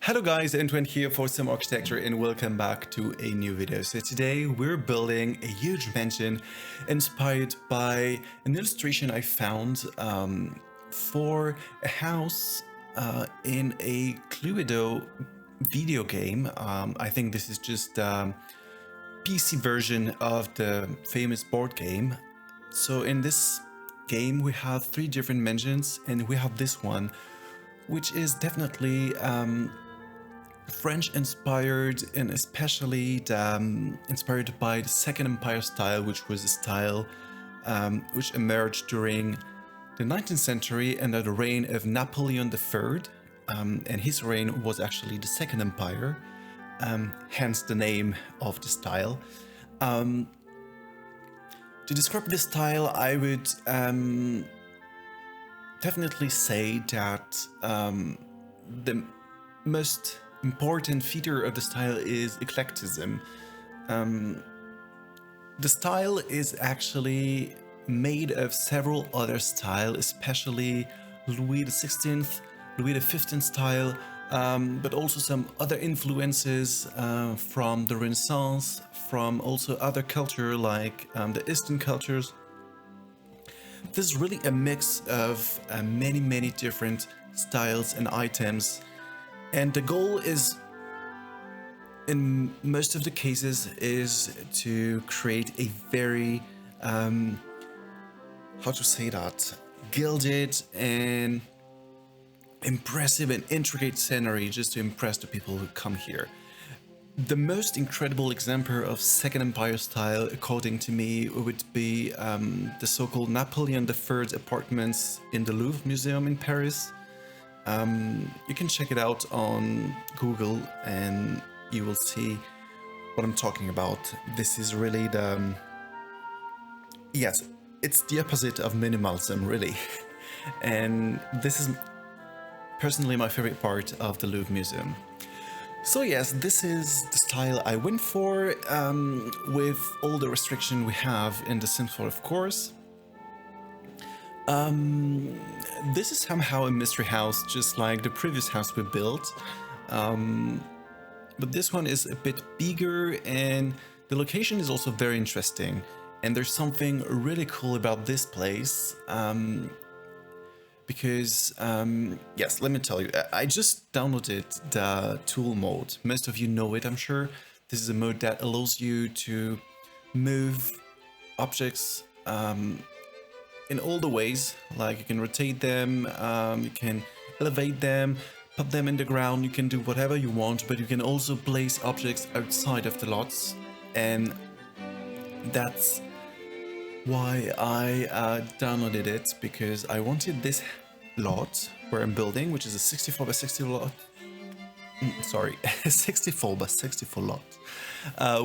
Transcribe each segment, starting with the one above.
Hello guys, Antoine here for Simarchitecture and welcome back to a new video. So today we're building a huge mansion inspired by an illustration I found for a house in a Cluedo video game. I think this is just PC version of the famous board game. So in this game we have three different mansions and we have this one, which is definitely French inspired and especially inspired by the Second Empire style, which was a style which emerged during the 19th century under the reign of Napoleon III, and his reign was actually the Second Empire, hence the name of the style. To describe this style, I would definitely say that the most important feature of the style is eclecticism. The style is actually made of several other styles, especially Louis XVI, Louis XV style, but also some other influences from the Renaissance, from also other culture like the Eastern cultures. This is really a mix of many different styles and items. And the goal is, in most of the cases, is to create a very, how to say that, gilded and impressive and intricate scenery just to impress the people who come here. The most incredible example of Second Empire style, according to me, would be the so-called Napoleon III apartments in the Louvre Museum in Paris. You can check it out on Google and you will see what I'm talking about. This is really yes, it's the opposite of minimalism, really. And this is personally my favorite part of the Louvre Museum. So yes, this is the style I went for, with all the restriction we have in the Sims 4, of course. This is somehow a mystery house, just like the previous house we built, but this one is a bit bigger and the location is also very interesting. And there's something really cool about this place, because yes, let me tell you, I just downloaded the tool mode. Most of you know it, I'm sure. This is a mode that allows you to move objects in all the ways. Like you can rotate them, you can elevate them, put them in the ground, you can do whatever you want, but you can also place objects outside of the lots. And that's why I downloaded it, because I wanted this lot where I'm building, which is a 64 by 60 lot. Sorry, 64 by 64 lot,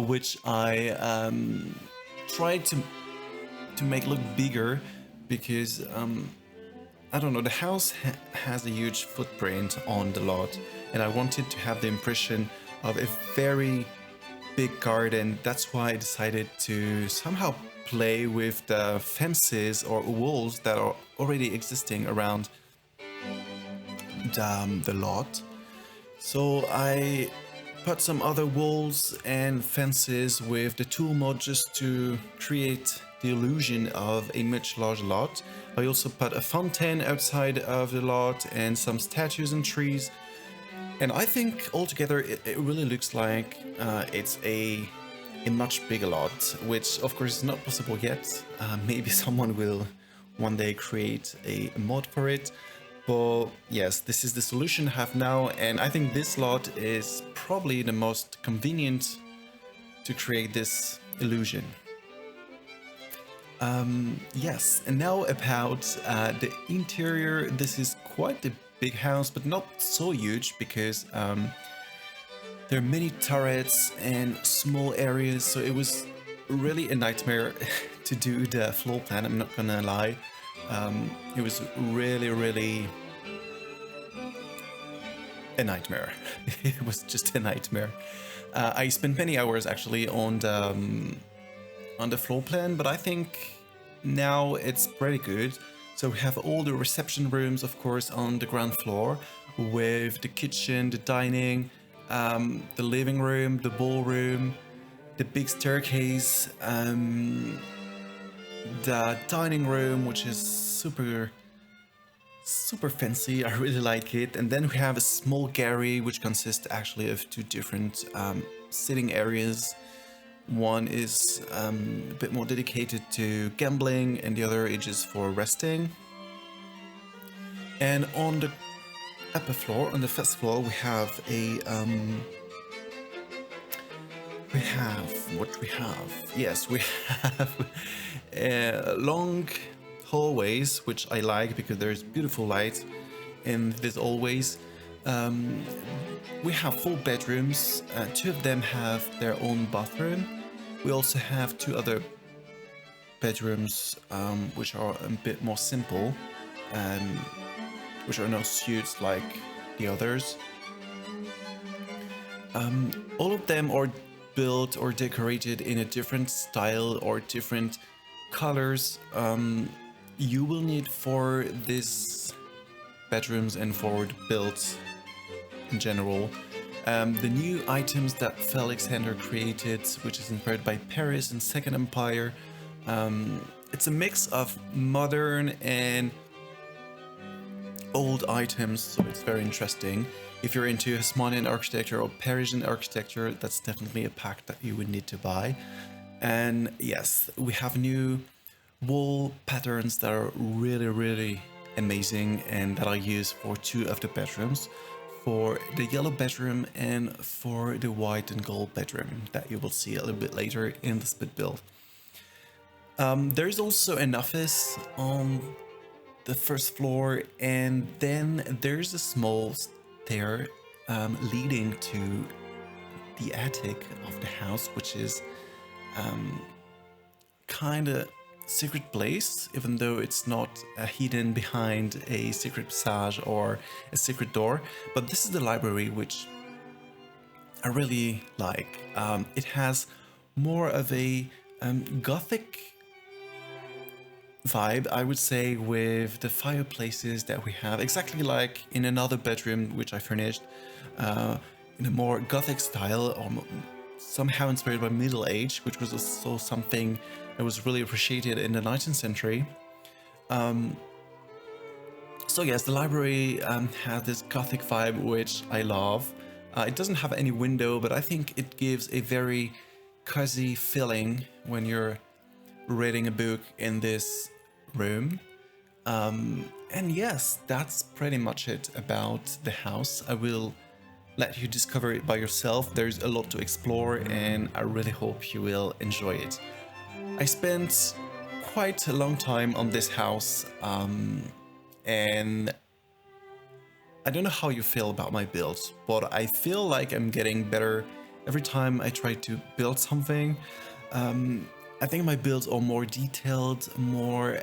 which I tried to make look bigger, because I don't know, the house has a huge footprint on the lot and I wanted to have the impression of a very big garden. That's why I decided to somehow play with the fences or walls that are already existing around the lot. So I put some other walls and fences with the tool mode just to create the illusion of a much larger lot. I also put a fountain outside of the lot and some statues and trees. And I think altogether it really looks like it's a much bigger lot, which of course is not possible yet. Maybe someone will one day create a mod for it. But yes, this is the solution I have now, and I think this lot is probably the most convenient to create this illusion. Yes, and now about the interior. This is quite a big house, but not so huge, because there are many turrets and small areas, so it was really a nightmare to do the floor plan, I'm not gonna lie. It was really a nightmare. It was just a nightmare. I spent many hours actually on the floor plan, but I think now it's pretty good. So we have all the reception rooms, of course, on the ground floor. with the kitchen, the dining, the living room, the ballroom, the big staircase, the dining room, which is super fancy. I really like it. And then we have a small gallery, which consists actually of two different sitting areas. One is a bit more dedicated to gambling, and the other is just for resting. And on the upper floor, on the first floor, we have a yes, we have long hallways, which I like because there's beautiful light in this always. We have 4 bedrooms. 2 of them have their own bathroom. We also have 2 other bedrooms, which are a bit more simple, which are no suites like the others. All of them are built or decorated in a different style or different colors. You will need for these bedrooms and for the builds in general. The new items that Felixandre created, which is inspired by Paris and Second Empire. It's a mix of modern and old items, so it's very interesting. If you're into Haussmannian architecture or Parisian architecture, that's definitely a pack that you would need to buy. And yes, we have new wall patterns that are really amazing and that I use for 2 of the bedrooms, for the yellow bedroom and for the white and gold bedroom that you will see a little bit later in the split build. There's also an office on the first floor, and then there's a small stair leading to the attic of the house, which is kind of secret place, even though it's not hidden behind a secret passage or a secret door. But this is the library, which I really like. It has more of a gothic vibe, I would say, with the fireplaces that we have, exactly like in another bedroom which I furnished, in a more gothic style, or somehow inspired by Middle Age, which was also something that was really appreciated in the 19th century. So yes, the library has this gothic vibe, which I love. It doesn't have any window, but I think it gives a very cozy feeling when you're reading a book in this room. And yes, that's pretty much it about the house. I will let you discover it by yourself. There's a lot to explore, and I really hope you will enjoy it. I spent quite a long time on this house, and I don't know how you feel about my builds, but I feel like I'm getting better every time I try to build something. I think my builds are more detailed, more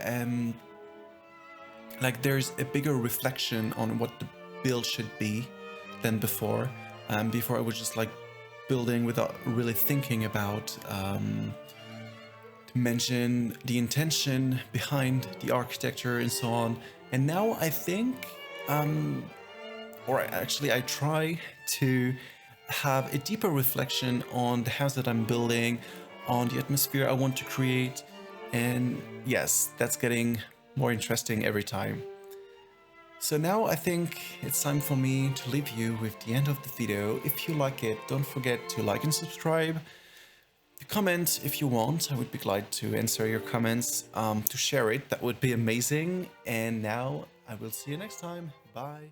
like there's a bigger reflection on what the build should be than before. Before I was just like building without really thinking about dimension, the intention behind the architecture and so on. And now I think, I try to have a deeper reflection on the house that I'm building, on the atmosphere I want to create. And yes, that's getting more interesting every time. So now I think it's time for me to leave you with the end of the video. If you like it, don't forget to like and subscribe. To comment if you want, I would be glad to answer your comments. To share it, that would be amazing. And now I will see you next time. Bye.